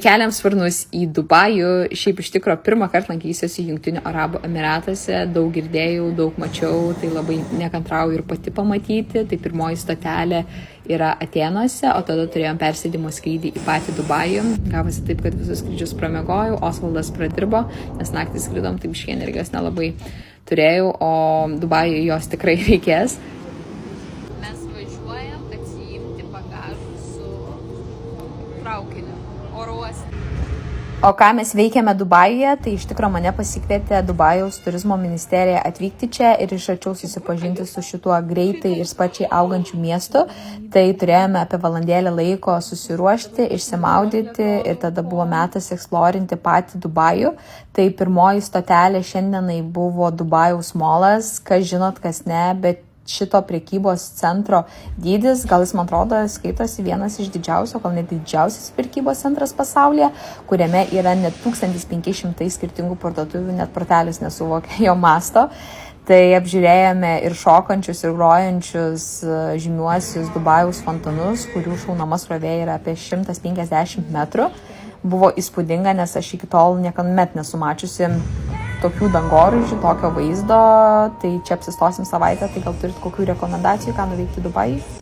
Keliam sparnus į Dubajų, šiaip iš tikro pirmą kartą lankysiuosi Jungtinių Arabų Emiratuose, daug girdėjau, daug mačiau, tai labai nekantrauju ir pati pamatyti. Tai pirmoji stotelė yra Atėnuose, o tada turėjom persėdimo skrydį į patį Dubajų. Gavosi taip, kad visus skrydžius pramegojau, Osvaldas pradirbo, nes naktį skrydom, tai biškį energijos nelabai turėjau, o Dubajui jos tikrai reikės. Mes važiuojam atsiimti bagažų su traukiniu. O ką mes veikėme Dubajuje, tai iš tikro mane pasikvietė Dubajaus turizmo ministerija atvykti čia ir iš arčiau susipažinti su šituo greitai ir sparčiai augančiu miestu. Tai turėjome apie valandėlę laiko susiruošti, išsimaudyti ir tada buvo metas eksplorinti patį Dubajų. Tai pirmoji stotelė šiandienai buvo Dubajaus molas, kas žinot, kas ne, bet šito prekybos centro dydis, gal jis, man atrodo, skaitosi vienas iš didžiausių, gal net didžiausias prekybos centras pasaulyje, kuriame yra net 1500 skirtingų parduotuvių, net portelis nesuvokia jo masto. Tai apžiūrėjome ir šokančius, ir grojančius žymiuosius Dubajaus fontanus, kurių šaunama srovė yra apie 150 metrų. Buvo įspūdinga, nes aš iki tol niekuomet nesu mačiusi tokių dangoraižių, tokio vaizdo, tai čia apsistosim savaitę, tai gal turit kokių rekomendacijų, ką nuveikti Dubajui?